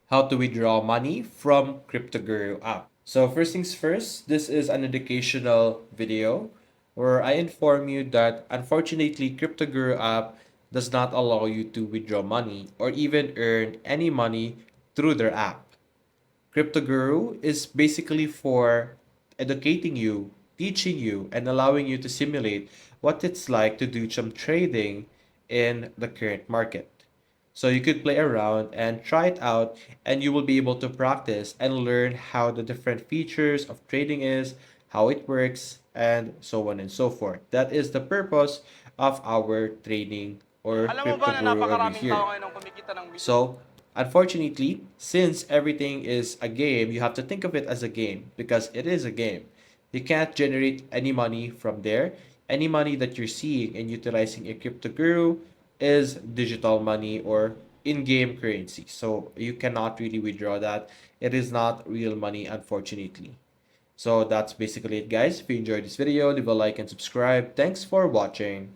how to withdraw money from CryptoGuru app. So first things first, this is an educational video where I inform you that unfortunately CryptoGuru app does not allow you to withdraw money or even earn any money through their app. CryptoGuru is basically for educating you, teaching you, and allowing you to simulate what it's like to do some trading in the current market. So you could play around and try it out, and you will be able to practice and learn how the different features of trading is, how it works, and so on and so forth. That is the purpose of our training or Alam mo ba crypto na guru over napakaraming tao here. ngayon ang kumikita ng Bitcoin? So, unfortunately, since everything is a game, you have to think of it as a game because it is a game. You can't generate any money from there. Any money that you're seeing and utilizing a crypto guru is digital money or in-game currency. So you cannot really withdraw that. It is not real money, unfortunately. So that's basically it, guys. If you enjoyed this video, leave a like and subscribe. Thanks for watching.